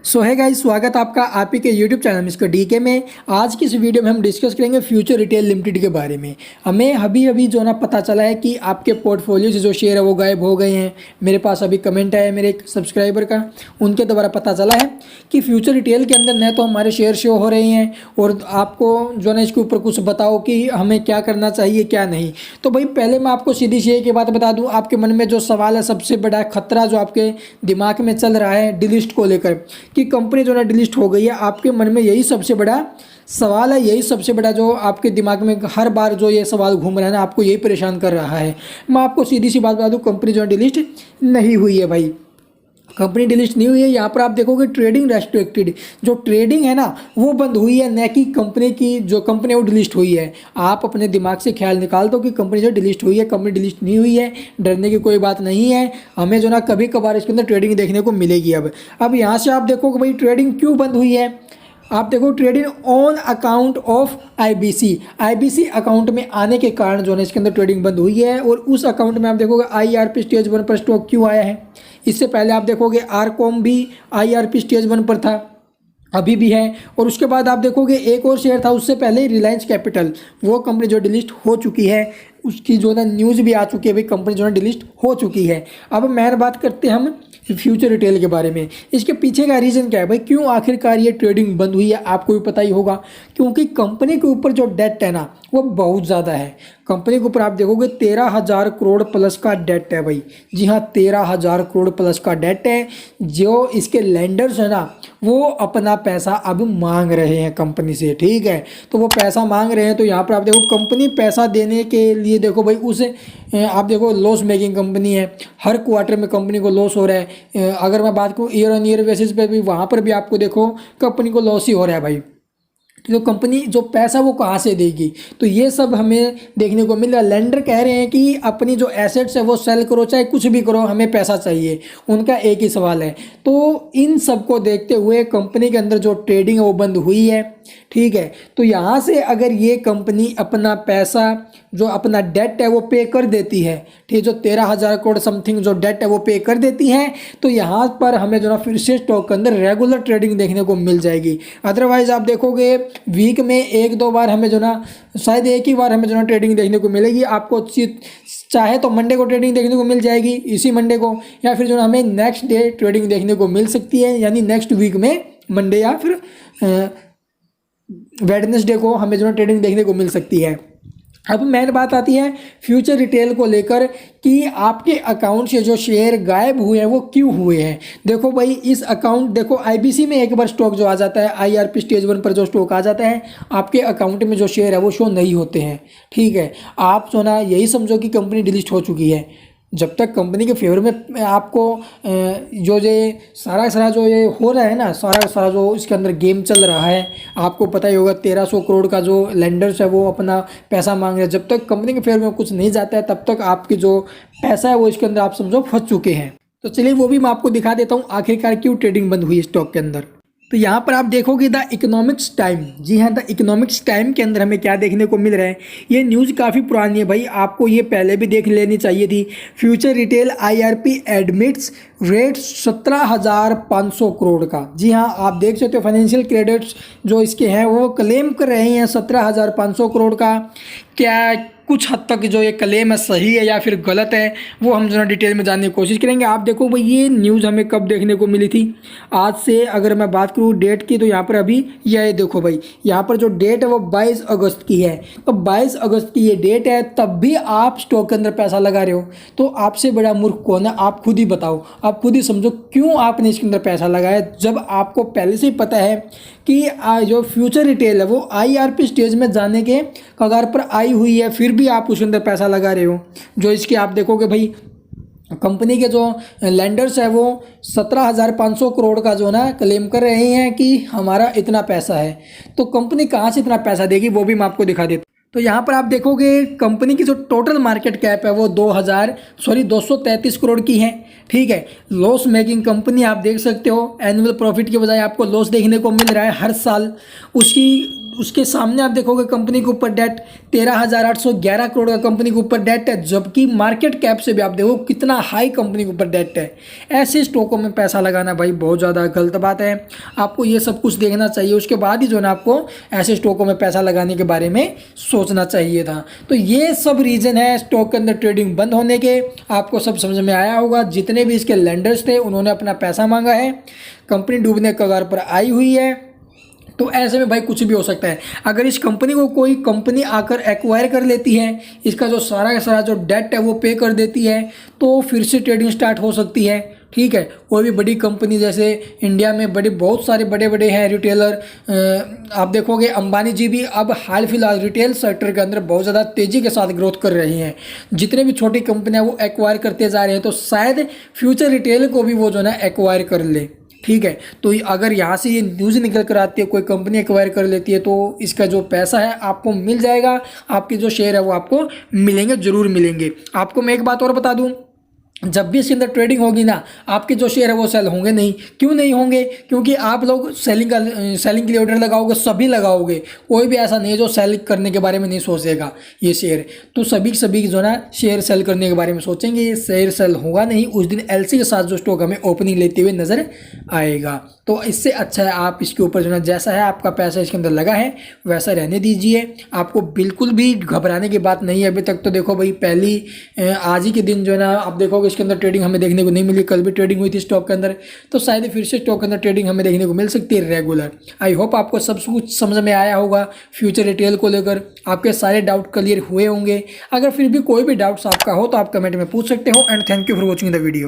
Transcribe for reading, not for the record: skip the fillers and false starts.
सो है गाइस, स्वागत आपका आप ही के यूट्यूब चैनल मिस्टर डीके में। आज की इस वीडियो में हम डिस्कस करेंगे फ्यूचर रिटेल लिमिटेड के बारे में। हमें अभी अभी जो ना पता चला है कि आपके पोर्टफोलियो से जो शेयर है वो गायब हो गए हैं। मेरे पास अभी कमेंट आया मेरे एक सब्सक्राइबर का, उनके द्वारा पता चला है कि फ्यूचर रिटेल के अंदर न तो हमारे शेयर शो हो रहे हैं और आपको जो ना इसके ऊपर कुछ बताओ कि हमें क्या करना चाहिए क्या नहीं। तो भाई पहले मैं आपको सीधी सी एक बात बता दूँ, आपके मन में जो सवाल है, सबसे बड़ा खतरा जो आपके दिमाग में चल रहा है डिलिस्ट को लेकर कि कंपनी जो ना डिलीट हो गई है, आपके मन में यही सबसे बड़ा सवाल है, यही सबसे बड़ा जो आपके दिमाग में हर बार जो ये सवाल घूम रहा है ना, आपको यही परेशान कर रहा है। मैं आपको सीधी सी बात बता दूं, कंपनी जो है डिलीट नहीं हुई है भाई, कंपनी डिलीट नहीं हुई है। यहाँ पर आप देखोगे ट्रेडिंग रेस्ट्रिक्टेड, जो ट्रेडिंग है ना वो बंद हुई है, न कि कंपनी की जो कंपनी है वो डिलीट हुई है। आप अपने दिमाग से ख्याल निकाल दो कि कंपनी जो डिलीट हुई है, कंपनी डिलीट नहीं हुई है, डरने की कोई बात नहीं है। हमें जो ना कभी कभार इसके अंदर ट्रेडिंग देखने को मिलेगी। अब यहाँ से आप देखोगे भाई ट्रेडिंग क्यों बंद हुई है। आप देखो trading on account of IBC account में आने के कारण जो है इसके अंदर ट्रेडिंग बंद हुई है। और उस अकाउंट में आप देखोगे आईआरपी स्टेज 1 पर स्टॉक क्यों आया है। इससे पहले आप देखोगे आरकॉम भी आईआरपी स्टेज 1 पर था, अभी भी है। और उसके बाद आप देखोगे एक और शेयर था उससे पहले, रिलायंस कैपिटल, वो कंपनी जो डिलीट हो चुकी है, उसकी जो ना न्यूज़ भी आ चुकी है भाई, कंपनी जो है डिलीट हो चुकी है। अब मैं बात करते हैं हम फ्यूचर रिटेल के बारे में। इसके पीछे का रीज़न क्या है भाई, क्यों आखिरकार ये ट्रेडिंग बंद हुई है, आपको भी पता ही होगा। क्योंकि कंपनी के ऊपर जो डेट है ना वो बहुत ज़्यादा है। कंपनी के ऊपर आप देखोगे 13,000 करोड़ प्लस का डेट है भाई। जी हाँ, 13,000 करोड़ प्लस का डेट है। जो इसके लैंडर्स है ना वो अपना पैसा अब मांग रहे हैं कंपनी से, ठीक है। तो वो पैसा मांग रहे हैं, तो यहाँ पर आप देखो कंपनी पैसा देने के लिए देखो भाई उसे आप देखो लॉस मेकिंग कंपनी है, हर क्वार्टर में कंपनी को लॉस हो रहा है। अगर मैं बात करूँ ईयर ऑन ईयर बेसिस पे भी, वहाँ पर भी आपको देखो कंपनी को लॉस ही हो रहा है भाई। तो कंपनी जो पैसा वो कहाँ से देगी, तो ये सब हमें देखने को मिल रहा है। लेंडर कह रहे हैं कि अपनी जो एसेट्स है वो सेल करो, चाहे कुछ भी करो, हमें पैसा चाहिए, उनका एक ही सवाल है। तो इन सब को देखते हुए कंपनी के अंदर जो ट्रेडिंग है वो बंद हुई है, ठीक है। तो यहाँ से अगर ये कंपनी अपना पैसा जो अपना डेट है वो पे कर देती है, ठीक, जो 13,000 करोड़ समथिंग जो डेट है वो पे कर देती है, तो यहाँ पर हमें जो ना फिर से स्टॉक के अंदर रेगुलर ट्रेडिंग देखने को मिल जाएगी। अदरवाइज आप देखोगे वीक में एक दो बार हमें जो ना, शायद एक ही बार हमें जो ना ट्रेडिंग देखने को मिलेगी। आपको चाहे तो मंडे को ट्रेडिंग देखने को मिल जाएगी, इसी मंडे को, या फिर जो ना हमें नेक्स्ट डे ट्रेडिंग देखने को मिल सकती है, यानी नेक्स्ट वीक में मंडे या फिर वेडनेसडे को हमें जो ट्रेडिंग देखने को मिल सकती है। अब मेन बात आती है फ्यूचर रिटेल को लेकर कि आपके अकाउंट से जो शेयर गायब हुए हैं वो क्यों हुए हैं। देखो भाई इस अकाउंट, देखो आईबीसी में एक बार स्टॉक जो आ जाता है, आईआरपी स्टेज 1 पर जो स्टॉक आ जाता है, आपके अकाउंट में जो शेयर है वो शो नहीं होते हैं, ठीक है। आप जो ना यही समझो कि कंपनी डिलीट हो चुकी है। जब तक कंपनी के फेवर में आपको जो ये सारा जो ये हो रहा है ना, सारा जो इसके अंदर गेम चल रहा है, आपको पता ही होगा 1300 करोड़ का जो लेंडर्स है वो अपना पैसा मांग रहे हैं। जब तक कंपनी के फेवर में कुछ नहीं जाता है तब तक आपकी जो पैसा है वो इसके अंदर आप समझो फंस चुके हैं। तो चलिए वो भी मैं आपको दिखा देता हूँ आखिरकार क्यों ट्रेडिंग बंद हुई स्टॉक के अंदर। तो यहाँ पर आप देखोगे द इकोनॉमिक्स टाइम, जी हाँ, द इकोनॉमिक्स टाइम के अंदर हमें क्या देखने को मिल रहा है। ये न्यूज़ काफ़ी पुरानी है भाई, आपको ये पहले भी देख लेनी चाहिए थी। Future retail IRP admits rate 17,500 crore का। जी हाँ, आप देख सकते हो फाइनेंशियल क्रेडिट्स जो इसके हैं वो क्लेम कर रहे हैं 17,500 करोड़ का। क्या कुछ हद तक जो ये क्लेम है सही है या फिर गलत है, वो हम जो डिटेल में जानने की कोशिश करेंगे। आप देखो भाई ये न्यूज़ हमें कब देखने को मिली थी, आज से अगर मैं बात करूँ डेट की, तो यहाँ पर अभी यह देखो भाई, यहाँ पर जो डेट है वो 22 अगस्त की है। तो 22 अगस्त की ये डेट है, तब भी आप स्टॉक के अंदर पैसा लगा रहे हो। तो आपसे बड़ा मूर्ख कौन है, आप खुद ही बताओ, आप खुद ही समझो क्यों आपने इसके अंदर पैसा लगाया, जब आपको पहले से ही पता है कि जो फ्यूचर रिटेल है वो आईआरपी स्टेज में जाने के कगार पर आई हुई है, फिर भी आप उसके अंदर पैसा लगा रहे हो। जो इसके आप देखोगे भाई कंपनी के जो लैंडर्स है वो 17,500 करोड़ का जो ना क्लेम कर रहे हैं कि हमारा इतना पैसा है। तो कंपनी कहाँ से इतना पैसा देगी वो भी मैं आपको दिखा देता हूँ। तो यहाँ पर आप देखोगे कंपनी की जो टोटल मार्केट कैप है वो 233 करोड़ की है, ठीक है। लॉस मेकिंग कंपनी आप देख सकते हो, एनुअल प्रॉफिट के बजाय आपको लॉस देखने को मिल रहा है हर साल। उसके सामने आप देखोगे कंपनी के ऊपर डेट 13,811 करोड़ का कंपनी के ऊपर डेट है, जबकि मार्केट कैप से भी आप देखो कितना हाई कंपनी के ऊपर डेट है। ऐसे स्टॉकों में पैसा लगाना भाई बहुत ज़्यादा गलत बात है। आपको ये सब कुछ देखना चाहिए, उसके बाद ही जो है ना आपको ऐसे स्टॉकों में पैसा लगाने के बारे में सोचना चाहिए था। तो ये सब रीज़न है स्टॉक के अंदर ट्रेडिंग बंद होने के। आपको सब समझ में आया होगा। जितने भी इसके लेंडर्स थे उन्होंने अपना पैसा मांगा है, कंपनी डूबने के कगार पर आई हुई है। तो ऐसे में भाई कुछ भी हो सकता है। अगर इस कंपनी को कोई कंपनी आकर एक्वायर कर लेती है, इसका जो सारा का सारा जो डेट है वो पे कर देती है, तो फिर से ट्रेडिंग स्टार्ट हो सकती है। ठीक है। कोई भी बड़ी कंपनी, जैसे इंडिया में बहुत सारे बड़े बड़े हैं रिटेलर, आप देखोगे अंबानी जी भी अब हाल फिलहाल रिटेल सेक्टर के अंदर बहुत ज़्यादा तेज़ी के साथ ग्रोथ कर रही हैं। जितने भी छोटी कंपनियां वो एक्वायर करते जा रहे हैं, तो शायद फ्यूचर रिटेल को भी वो जो है ना एक्वायर कर ले। ठीक है। तो अगर यहाँ से ये न्यूज़ निकल कर आती है, कोई कंपनी एक्वायर कर लेती है, तो इसका जो पैसा है आपको मिल जाएगा, आपके जो शेयर है वो आपको मिलेंगे, ज़रूर मिलेंगे। आपको मैं एक बात और बता दूँ, जब भी इसके अंदर ट्रेडिंग होगी ना, आपके जो शेयर है वो सेल होंगे नहीं। क्यों नहीं होंगे? क्योंकि आप लोग सेलिंग के लिए ऑर्डर लगाओगे, सभी लगाओगे। कोई भी ऐसा नहीं है जो सेल करने के बारे में नहीं सोचेगा ये शेयर। तो सभी जो ना शेयर सेल करने के बारे में सोचेंगे। ये शेयर सेल होगा नहीं, उस दिन एलसी के साथ जो स्टॉक हमें ओपनिंग लेते हुए नजर आएगा। तो इससे अच्छा है आप इसके ऊपर जो ना, जैसा है आपका पैसा इसके अंदर लगा है वैसा रहने दीजिए। आपको बिल्कुल भी घबराने की बात नहीं है। अभी तक तो देखो भाई, आज ही के दिन जो है ना आप देखोगे इसके अंदर ट्रेडिंग हमें देखने को नहीं मिली। कल भी ट्रेडिंग हुई थी स्टॉक के अंदर, तो शायद फिर से स्टॉक के अंदर ट्रेडिंग हमें देखने को मिल सकती है रेगुलर। आई होप आपको सब कुछ समझ में आया होगा। फ्यूचर रिटेल को लेकर आपके सारे डाउट क्लियर हुए होंगे। अगर फिर भी कोई भी डाउट्स आपका हो तो आप कमेंट में पूछ सकते हो। And thank you for watching the video.